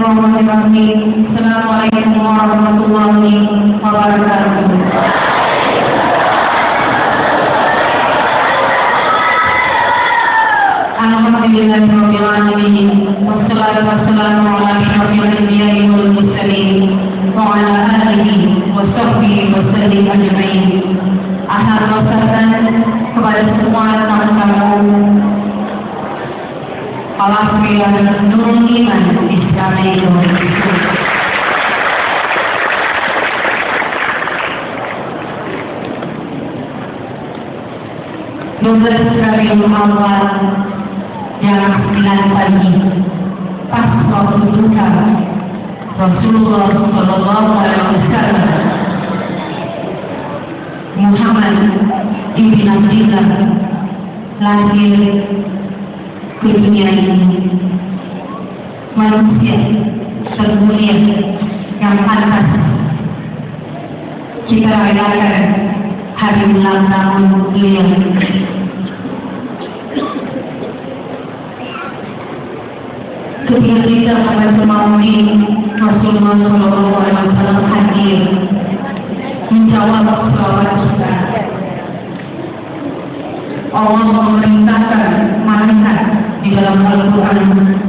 Bismillahirrahmanirrahim. Assalamualaikum warahmatullahi wabarakatuh. Alhamdulillahirabbil alamin. Wassalatu wassalamu ala asyrofil anbiya'i wal mursalin wa ala alihi wa sahbihi wa sallim ajma'in. Ahlan wa sahlan kepada semua tamu-tamu Alhamdulillah Nurul Iman Islami Indonesia. Rabiul Awal jam 9 pagi pas waktu duka Rasulullah Sallallahu Alaihi Wasallam Muhammad ibn Abdillah lahir ke dunia ini, manusia termulia yang pantas kita rayakan hari ulang tahun beliau. Ketika kita pada semauni Rasulullah Sallallahu Alaihi Wasallam hadir menjawab selawat kita, Allah memerintahkan malaikat di dalam Al-Quran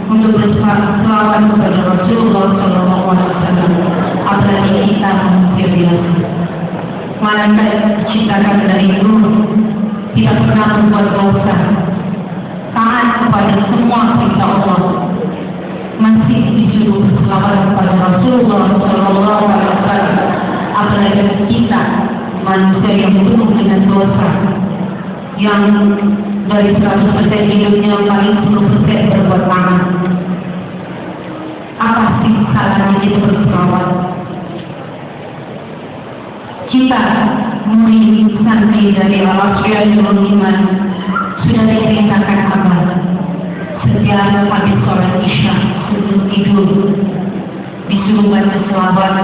untuk berselawat kepada Rasulullah Sallallahu Alaihi Wasallam. Apalagi kita manusia biasa, malaikat diciptakan dari nur, tidak pernah membuat dosa, taat kepada semua perintah Allah, masih disuruh berselawat kepada Rasulullah Sallallahu Alaihi Wasallam. Apalagi kita manusia yang penuh dengan dosa, yang dari 100% hidupnya paling 10% berbuat maaf. Apa sih salahnya kita berselawat? Kita murid santri dari Al-Asyianul Iman sudah diperintahkan apa? Setiap habis sholat isya sebelum tidur disuruh baca selawat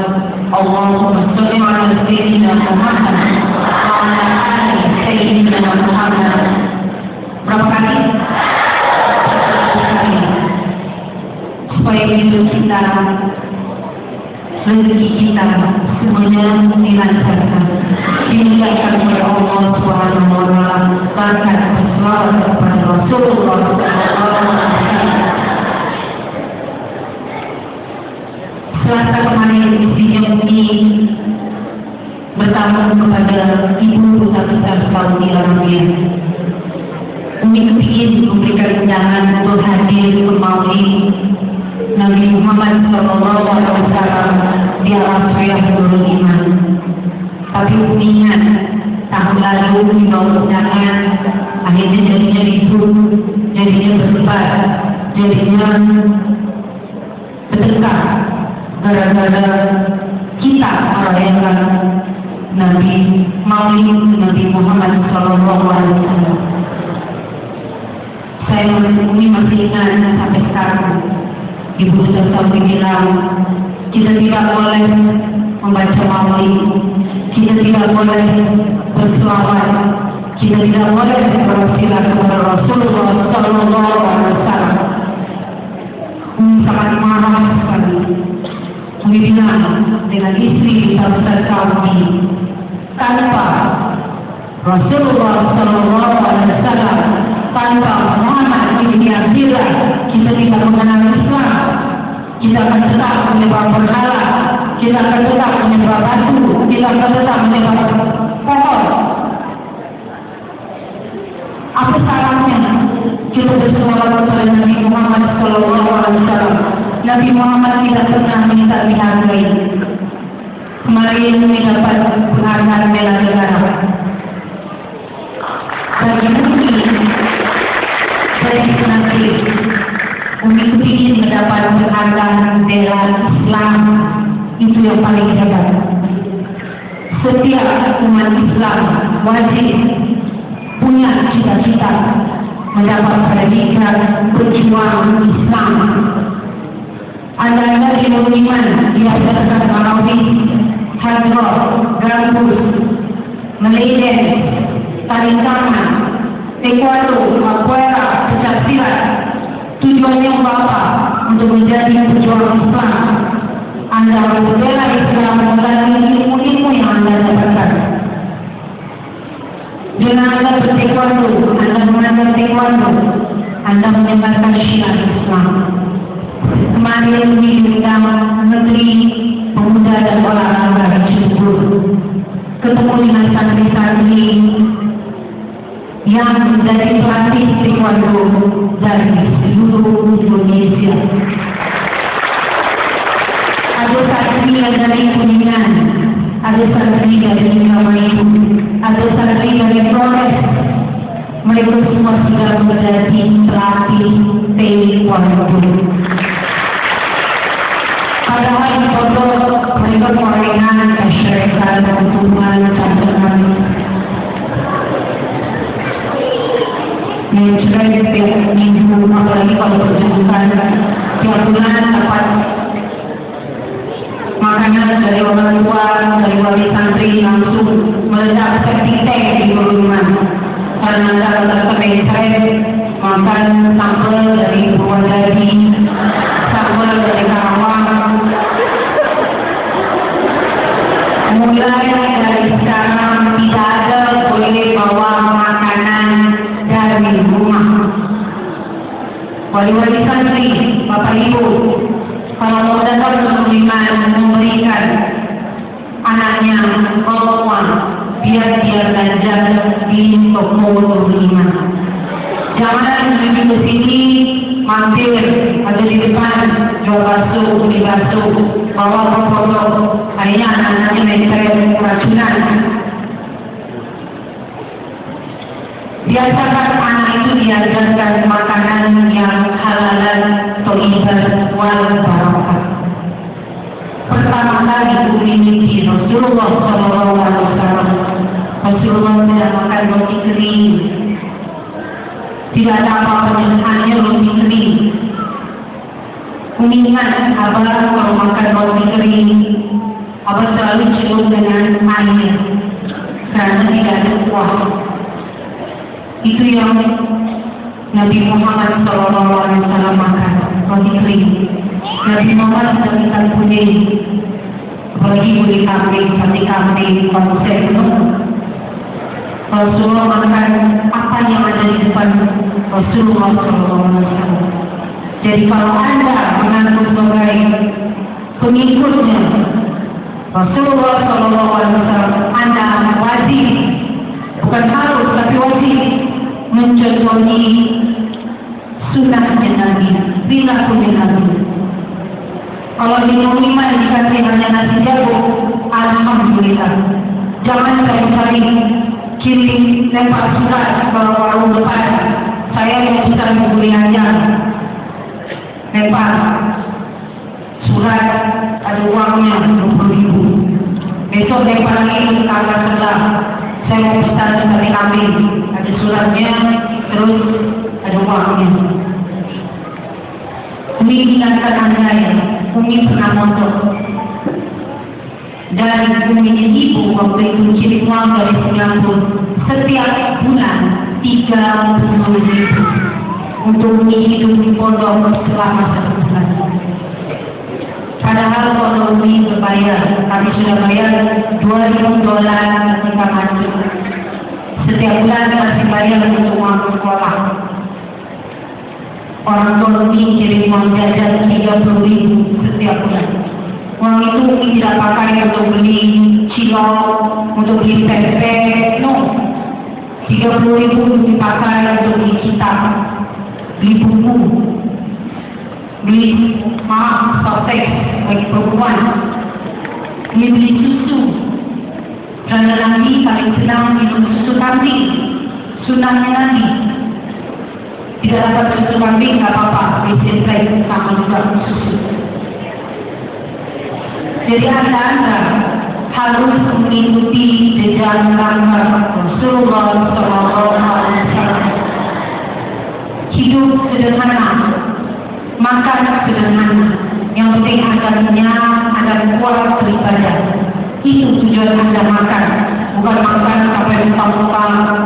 Allahumma sholli ala sayyidina Muhammad wa ala ali sayyidina Muhammad. Berapa kali? Supaya hidup kita, rezeki kita semuanya dilancarkan, dimudahkan oleh Allah Subhanahu wa Ta'ala. Bahkan selawat kepada Rasulullah Sallallahu Alaihi Wasallam. Selasa kemarin istrinya Umi bertamu kepada ibu duta besar Saudi Arabia. Umi kepingin memberikan undangan untuk hadir ke maulid Nabi Muhammad Sallallahu Alaihi Wasallam di Al-Asyianul Iman. Tapi Umi ingat tahun lalu membawa undangan, akhirnya jadinya ribut, jadinya berdebat, jadinya bertengkar gara-gara kita merayakan Nabi Maulid Nabi Muhammad Sallallahu Alaihi Wasallam. Saya masih ingat sampai sekarang Ibu Saudi bilang kita tidak boleh membaca Maulid, kita tidak boleh berselawat, kita tidak boleh berwasilah kepada Rasulullah Sallallahu Alaihi Wasallam. Sangat marah sekali. Kami bilang dengan istri besar Saudi, tanpa Rasulullah Sallallahu Alaihi Wasallam, tanpa Muhammad ibn Abdillah, kita tidak mengenal Islam. Kita akan tetap menyembah berhala, kita akan tetap menyembah batu, kita akan tetap menyembah pohon. Apa salahnya kita berselawat kepada Nabi Muhammad Sallallahu Alaihi Wasallam? Nabi Muhammad tidak pernah minta dihargai. Kemarin mendapat penghargaan bela negara. Bagi Umi, bagi nanti Umi ingin mendapat penghargaan bela Islam, itu yang paling hebat. Setiap umat Islam wajib punya cita-cita mendapat predikat berjuang Islam. Anda di Iman diajarkan Arabi, Hadroh, Gambus, Meleden, Tali Tangan, Taekwondo, Capoeira, Pencak Silat. Tujuannya apa? untuk menjadi pejuang Islam. Anda membela Islam melalui ilmu-ilmu yang Anda dapatkan. Dengan Anda bertaekwondo, Anda mengajar taekwondo, Anda menyebarkan syiar Islam. Kemarin di bidang Menteri Pemuda dan Olahraga di Cibubur, ketemu dengan santri-santri yang menjadi pelatih taekwondo dari seluruh Indonesia. Ada santri yang dari Kuningan, ada santri dari Indramayu, ada santri dari Flores. Mereka semua sudah menjadi pelatih taekwondo. Padahal di foto mereka korengan, masyarakat, hukuman, campuran. Mencerai setiap minggu, apalagi kalau berjumpa tiap bulan dapat makanan dari orang tua, dari wali santri langsung meledak seperti di rumah. Karena ada mencerai makan sambal dari Purwodadi, sambal dari Karawang. Mulai dari sekarang tidak ada boleh bawa makanan dari rumah. Wali-wali santri, Bapak Ibu, kalau mau datang ke musliman memberikan anaknya uang biar dia belajar di toko musliman. Jangan menuju ke sini mampir ada di depan jual bakso, beli bakso, bawa foto, akhirnya anak-anaknya mereka keracunan. Biasakan anak itu diajarkan makanan yang halal, thayyiban, wal barakah. Pertama kali memiliki Rasulullah SAW. Rasulullah tidak makan roti kering. Tidak ada apa-apa hanya roti kering. Mengingat abang kalau makan roti kering, abang selalu cium dengan air karena tidak ada kuah. Itu yang Nabi Muhammad SAW makan, roti kering. Nabi Muhammad tidak makan kuning, apalagi kulit kambing, sate kambing, konsep. Rasulullah makan apa yang ada di depan Rasulullah SAW. Jadi kalau Anda mengaku sebagai pengikutnya Rasulullah SAW, Anda wajib, bukan harus tapi wajib mencontohi sunnahnya Nabi, perilakunya Nabi. Kalau di rumah dikasih hanya nasi jagung, alhamdulillah. Jangan sekali-kali kirim lempar surat ke warung depan. Saya yang bisa membeli aja. Lempar surat ada uangnya 20.000. Besok lempar lagi ke tangga sebelah. Saya mau pesan sate kambing, ada suratnya, terus ada uangnya. Umi ingatkan Anda ya, Umi pernah mondok. Dan Uminya ibu waktu itu kirim uang dari Singapura setiap bulan 30.000 untuk Umi hidup di pondok selama 1 bulan. Padahal kalau Umi berbayar, kami sudah bayar $2.000 ketika masuk. Setiap bulan masih bayar untuk uang sekolah. Orang tua Umi kirim uang jajan 30.000 setiap bulan. Uang itu Umi tidak pakai untuk beli cilok, untuk beli tempe, no. 30.000 dipakai untuk beli kitab, beli buku, beli sotek bagi perempuan, beli susu. Karena Nabi paling senang minum susu kambing, sunnahnya Nabi. Tidak dapat susu kambing, tak apa-apa, beli sama juga susu. Jadi Anda harus mengikuti jejak langkah Rasulullah SAW. Hidup sederhana, makan sederhana. Yang penting Anda kenyang, Anda kuat beribadah. Itu tujuan Anda makan. Bukan makan sampai lupa-lupa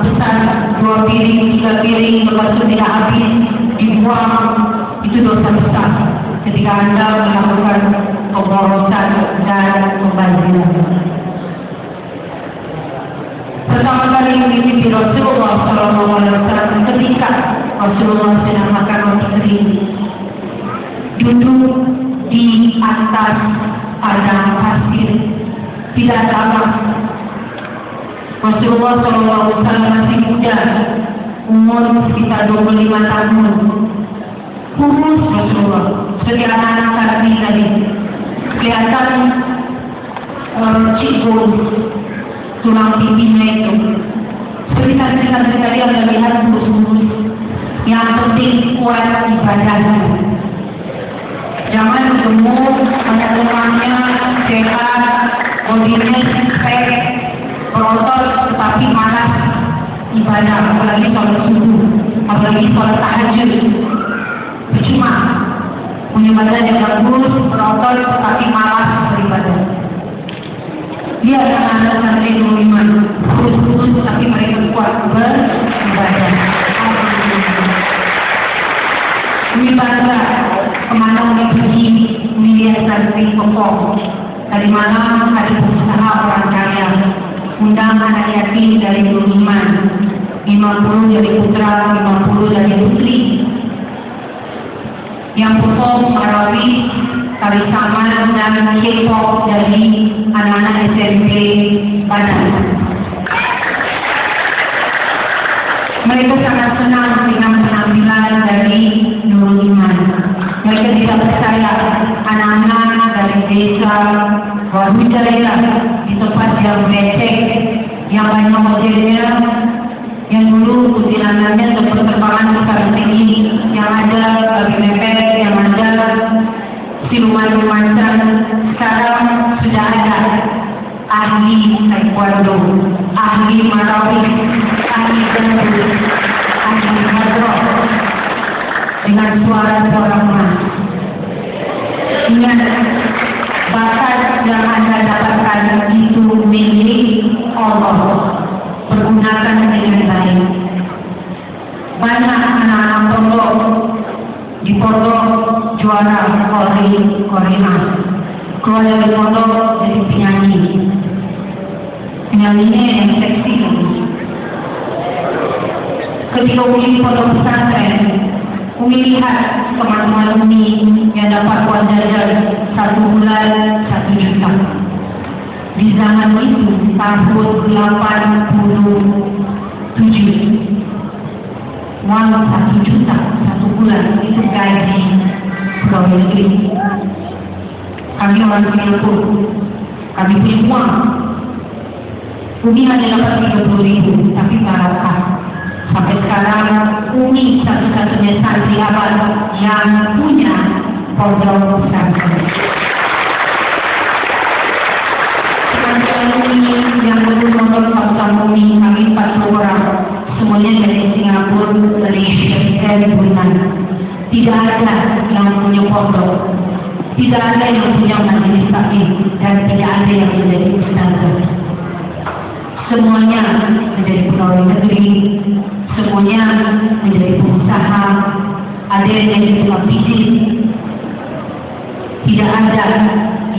besar 2 piring, 3 piring, lepas itu tidak habis, dibuang. Itu dosa besar. ketika Anda melakukan pemborosan dan pembaziran. Pertama kali mimpi Rasulullah SAW ketika Rasulullah sedang makan roti kering, duduk di atas padang pasir, tidak ada apa. Rasulullah SAW masih muda, umur sekitar 25 tahun. Kurus Rasulullah, seperti anak-anak sapi tadi, kelihatan cikgu tulang pipinya itu. Seperti tadi Anda lihat kurus-kurus. Yang penting kuat ibadahnya. Jangan gemuk, banyak lemaknya, sehat, bodinya spek, berotot tetapi malas ibadah, apalagi sholat subuh, apalagi sholat tahajud. Percuma punya badan yang bagus, berotot tetapi malas beribadah. Dia adalah anak-anak iman, kurus-kurus tapi mereka kuat beribadah. Ini bangga kemana orang pergi melihat dari pokok. Dari mana ada usaha orang kaya, undang anak yatim dari iman, 50 dari putra, 50 dari putri. Yang perform tarawih, tari saman dan K-pop dari anak-anak SMP Padang. Mereka sangat senang dengan penampilan dari Nurul Iman. Mereka tidak percaya anak-anak dari desa Wadujaya di tempat yang becek, yang banyak hotelnya, yang dulu kuntilanannya berterbangan besar tinggi, yang ada babi mepet, yang ada siluman macan. Sekarang sudah ada ahli taekwondo, ahli marawis, ahli dangdut, ahli hadroh dengan suara-suara emas. Ingat, bakat yang Anda dapatkan itu milik Allah. Pergunakan dengan baik. Banyak anak-anak pondok di pondok juara Korea. Keluar dari pondok jadi penyanyi. Penyanyinya yang seksi. Ketika Umi pondok pesantren, Umi lihat teman-teman Umi yang dapat uang jajan 1 bulan 1 juta. Di zaman itu tahun 87, uang 1 juta 1 bulan itu gaji pegawai negeri. Kami orang Singapura, kami punya uang. Umi hanya dapat 30.000, tapi barokah. Sampai sekarang Umi satu-satunya santri abad yang punya pondok pesantren. Umi yang dulu nonton pasukan Umi, kami 40 orang, semuanya dari Singapura, dari Brunei. Tidak ada yang punya pondok, tidak ada yang punya majelis taklim, dan tidak ada yang menjadi ustazah. Semuanya menjadi pegawai negeri, semuanya menjadi pengusaha, ada yang jadi tukang bisnis. Tidak ada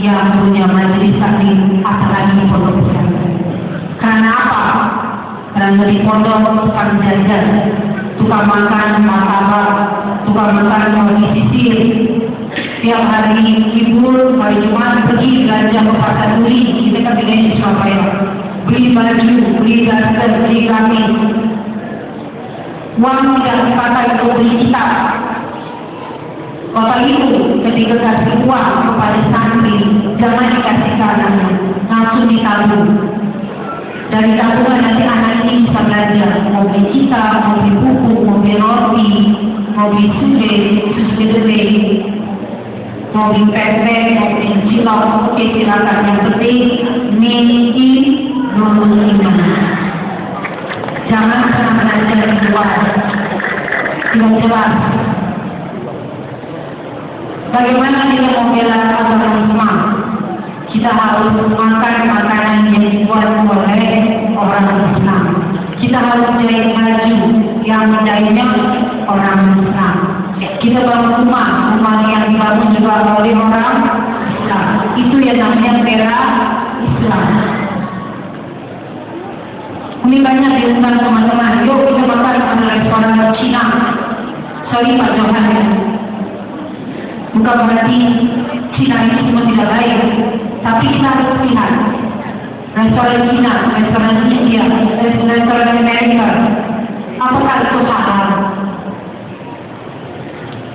yang punya majelis taklim apalagi pondok pesantren. Karena apa? Karena di pondok tukang jajan, tukang makan martabak, tukang makan roti sisir. Tiap hari libur, hari Jumat pergi belanja ke pasar Turi. Kita kan tinggal di Surabaya. Beli baju, beli daster, beli gamis. Uang tidak dipakai untuk beli kitab. Bapak Ibu ketika kasih uang kepada santri, jangan dikasih anaknya, langsung ditabung. Dari tabungan nanti anak ini bisa belajar, mau beli kitab, mau beli buku, mau beli roti, mau beli susu gede, mau beli pempek, mau beli cilok. Oke, silakan. Yang penting miliki Nurul Iman. Jangan pernah belajar di luar. Tidak jelas. Bagaimana kita membela agama Islam? Kita harus makan makanan yang dibuat oleh orang Islam. Kita harus menjahit baju yang menjahitnya orang Islam. Kita bangun rumah yang dibangun yang namanya bendera Islam. Ini banyak diundang teman-teman, yuk kita makan di restoran Cina. Sorry Pak Johan, bukan berarti Cina itu semua tidak baik, tapi kita harus lihat restoran Cina, restoran India, restoran Amerika, apakah itu halal?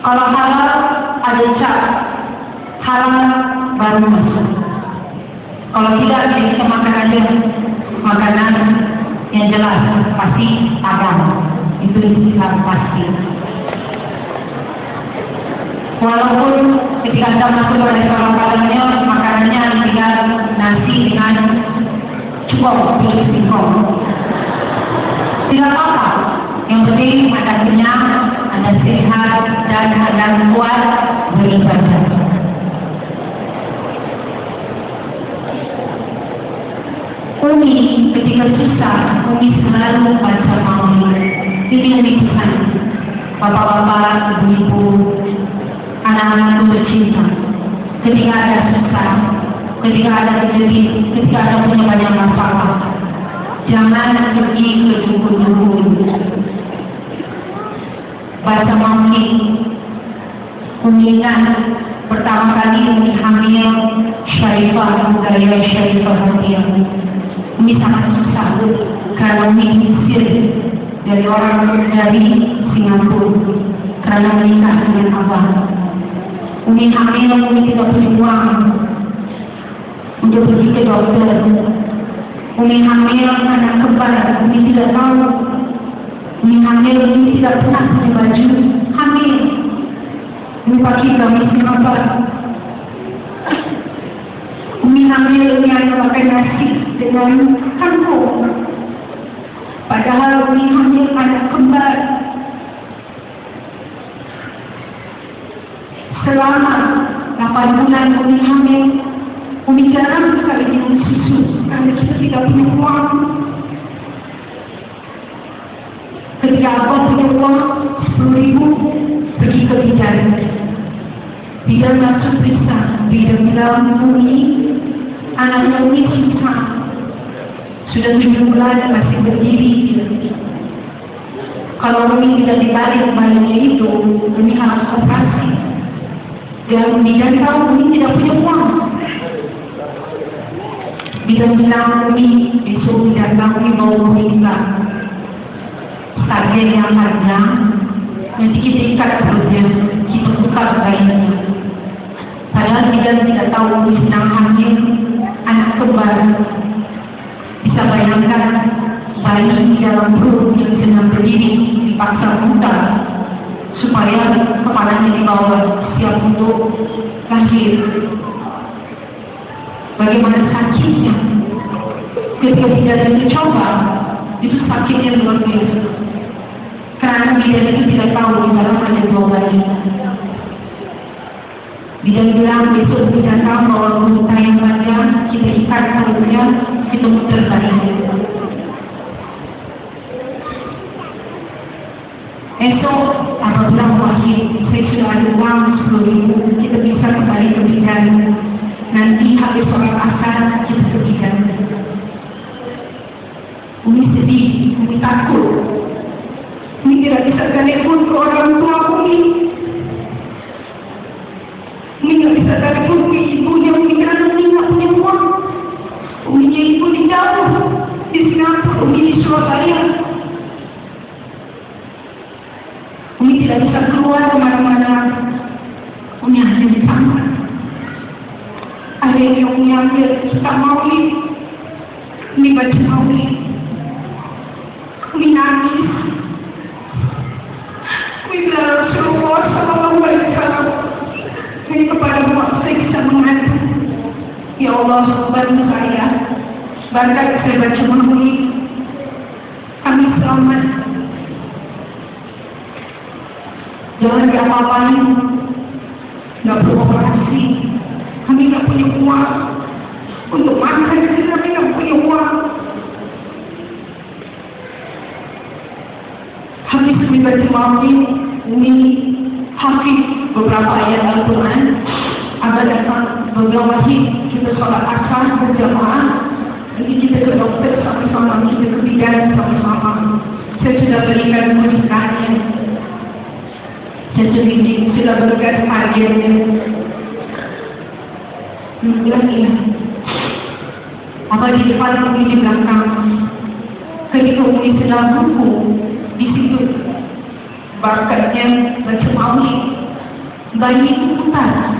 Kalau halal ada cap halal baru masuk. Kalau tidak, kita makan aja makanan yang jelas, pasti agama. Itu Islam pasti. Walaupun ketika kita masuk ke restoran Padangnya, makanannya tinggal nasi dengan cukup singkong. Tidak apa-apa. Yang penting ada kenyang, ada sehat, dan ada kuat beribadah. Umi ketika susah, Umi selalu baca maulid. Ini Umi pesan bapak-bapak, ibu-ibu, anak-anakku tercinta. Ketika ada susah, ketika ada kejadian, ketika ada punya banyak masalah, jangan pergi ke dukun-dukun. Baca maulid. Umi ingat pertama kali Umi hamil Syarifah, budaya Syarifah Hatiya. Umi sangat susah karena Umi diusir dari orang dari Singapura karena menikah dengan abang. Umi hamil, Umi tidak punya uang untuk pergi ke dokter. Umi hamil anak kembar, Umi tidak tahu. Umi hamil, Umi tidak pernah punya baju hamil. Umi pakai gamis kenapa? Umi hamil, Umi hanya pakai nasi dengan kangkung. Padahal Umi hamil anak kembar. Selama 8 bulan Umi hamil, Umi jarang sekali minum susu karena kita tidak punya uang. Ketika abang punya uang 10.000, pergi ke bidan. Bidan masuk periksa, bidan bilang Umi, anaknya Umi susah. Sudah 7 bulan masih berdiri. Kalau Umi tidak dibalik bayinya itu, Umi harus operasi. Dan bidan tahu Umi tidak punya uang. Bidan bilang Umi, besok bidan Umi mau meninggal. Target yang harga, nanti kita ikat perutnya, kita buka bayinya. Padahal bidan tidak tahu Umi sedang hamil anak kembar. Bisa bayangkan bayi di dalam perut yang sedang berdiri dipaksa buta supaya kepalanya dibawa siap untuk lahir. Bagaimana sakitnya ketika tidak ada dicoba, itu sakitnya luar biasa. Karena bidan itu tidak tahu di dalam ada 2 bayi. Bidan bilang besok kita tahu bahwa buta yang panjang kita ikat perutnya, kita muter bayinya. Esok apabila wahid saya sudah ada uang 10.000, kita bisa kembali ke bidan. Nanti habis sholat asar kita ke bidan. Umi sedih, Umi takut. Umi tidak bisa telepon ke orang tua Umi. Umi tidak bisa telepon ke ibunya Umi karena Umi tidak punya uang. Uminya ibu di jauh di Singapura, Umi di Surabaya. Umi tidak bisa keluar kemana-mana. Umi hanya di kamar. Ada yang Umi ambil kitab maulid. Umi baca maulid. Umi nangis. Umi bilang Rasulullah sallallahu alaihi wasallam, hanya kepada Allah saya bisa mengadu. Ya Allah, bantu saya. Berkat saya baca maulid, kami selamat. Jangan diapa-apain, nggak perlu operasi. Kami nggak punya uang untuk makan, kami nggak punya uang. Habis Umi baca maulid, Umi hafid beberapa ayat Al-Quran. Abah datang, beberapa hari kita sholat asar berjamaah, nanti kita ke dokter sama-sama, kita ke bidan sama-sama. Saya sudah berikan mujizatnya, saya sudah berikan hadiahnya. Lagi, apa di depan kami di belakang, ketika kami sedang buku di situ, bakatnya baca maulid, bayi itu putar.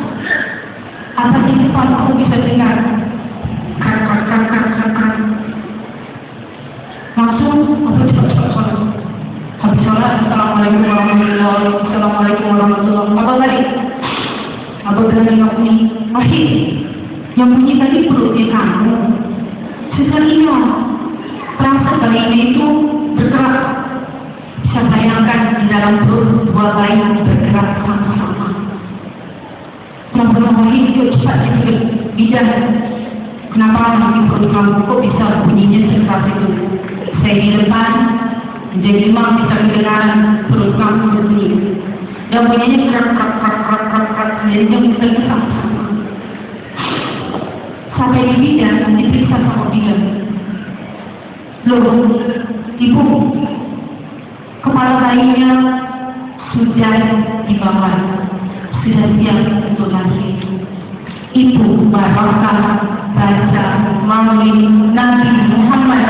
Apa di depan aku bisa dengar kak. Langsung aku cepat sholat. Habis sholat, Assalamualaikum warahmatullahi wabarakatuh. Apa tadi? Apa bilang aku ni? Wahid, yang bunyi tadi perutnya kamu. Sekalinya, perasa kali ini itu bergerak. Saya bayangkan di dalam perut dua bayi bergerak sama-sama. Yang bernama itu cepat sedikit bidan. Kenapa di perut kamu kok bisa bunyinya secepat itu? Saya di depan, jadi imam bisa mendengar perut kamu berbunyi. Dan bunyinya kerak, jadinya bisa sama-sama. Sampai di bidan, diperiksa sama bidan. Loh, ibu, kepala bayinya sudah di bawah, sudah siap untuk lahir. Ibu barakah baca maulid Nabi Muhammad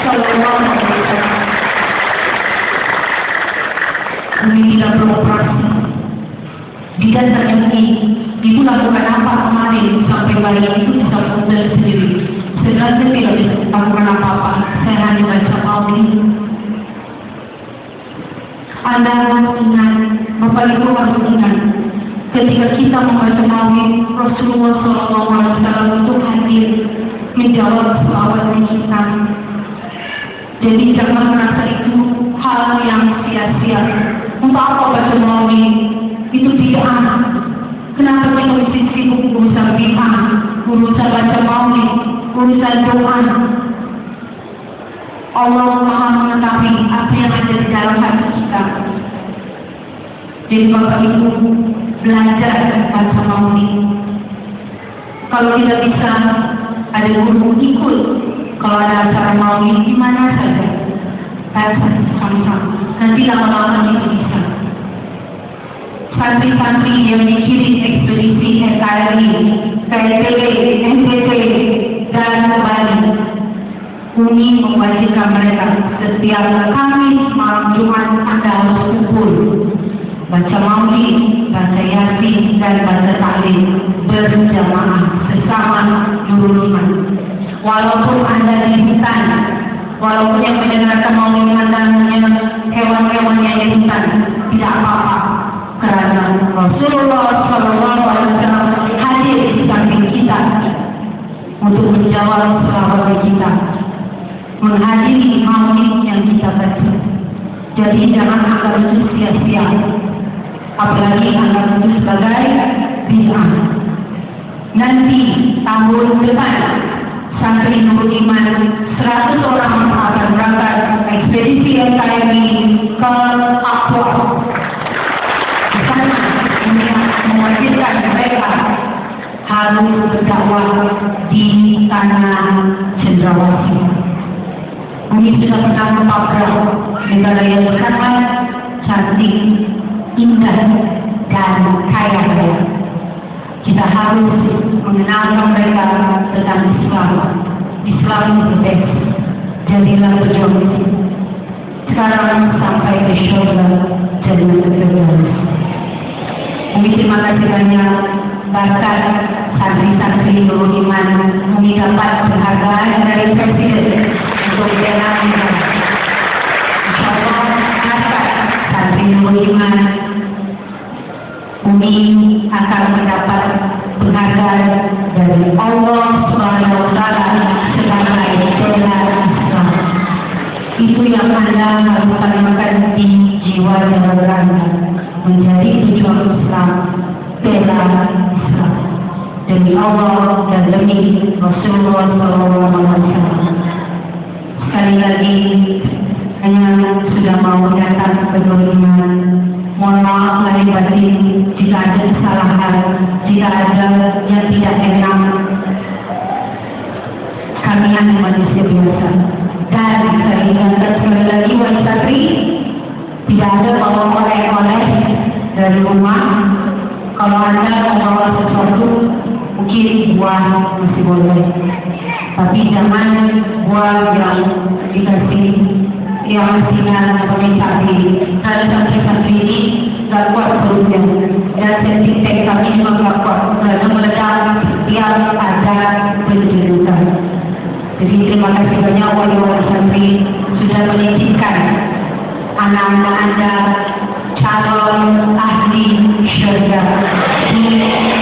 Sallallahu Alaihi Wasallam. Kami tidak beroperasi. Bidan terjadi. Ibu lakukan apa kemarin sampai bayi itu bisa berdiri sendiri? Sebenarnya tidak bisa lakukan apa-apa. Saya hanya baca maulid. Anda harus ingat, Bapak Ibu harus ingat, ketika kita membaca maulid, Rasulullah SAW itu hadir menjawab selawat kita. Jadi jangan merasa itu hal yang sia-sia. Untuk apa baca maulid? Itu tidak. Kenapa kita mesti sibuk urusan bid'ah, urusan baca maulid, urusan doa? Allah Maha mengetahui apa yang ada di dalam hati kita. Jadi Bapak Ibu belajar baca maulid. Kalau tidak bisa, ada guru ikut. Kalau ada acara maulid di mana saja, baca sama-sama. Nanti lama-lama itu bisa. Santri-santri yang dikirim ekspedisi NKRI, KLPD, NTT, dan Bali, Umi mewajibkan mereka setiap Kamis malam Jumat Anda harus kumpul, baca maulid, baca yasin, dan baca taklim berjamaah sesama Nurul Iman. Walaupun Anda di hutan, walaupun yang mendengarkan maulid Anda hanya hewan-hewan yang di hutan, tidak apa-apa. Karena Rasulullah SAW hadir di samping kita untuk menjawab selawat kita, menghadiri maulid yang kita baca. Jadi jangan anggap itu sia-sia, apalagi anggap itu sebagai bid'ah. Nanti tahun depan santri Nurul Iman 100 orang akan berangkat ekspedisi NKRI ke Papua. Mewajibkan mereka harus berdakwah di tanah cendrawasih. Kami sudah pernah memaprak negara yang sangat cantik, indah, dan kaya raya. Kita harus mengenalkan mereka tentang Islam. Islam itu best. Jadilah berjuang. Sekarang sampai ke syurga, jadilah berjuang. Kami terima kasih banyak bahkan santri-santri Nurul Iman. Kami dapat penghargaan dari Presiden untuk jalan kita. InsyaAllah akan santri Nurul Iman kami akan mendapat penghargaan dari Allah SWT sebagai bela Islam. Itu yang Anda harus tanamkan di jiwa dan raga, menjadi tujuan Islam, bela Islam demi Allah dan demi Rasulullah SAW. Sekali lagi, hanya sudah mau datang ke Iman. Mohon maaf lahir batin jika ada kesalahan, jika ada yang tidak enak kami hanya manusia biasa. Dan saya ingatkan sekali lagi wahai santri, tidak ada bawa oleh-oleh dari rumah. Kalau Anda membawa sesuatu, mungkin buah masih boleh, tapi jangan buah yang dikasih yang sinar sebagai cabai. Karena santri-santri ini tak kuat perutnya, dan sensitif kami juga tak kuat karena meledak setiap ada penjerutan. Jadi terima kasih banyak wali-wali santri sudah menitipkan anak-anak Anda calon ahli syariah di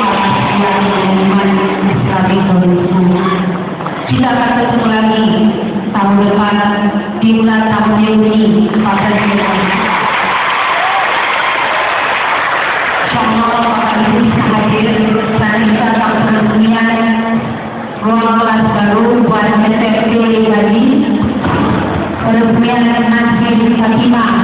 Al-Asiyah Umat Islami Indonesia. Kita akan bertemu lagi tahun depan di bulan tahun Juni pada bulan. Insyaallah akan bisa hadir dan kita akan peresmian ruang kelas baru buat SFP lagi, peresmian Masjid Fatimah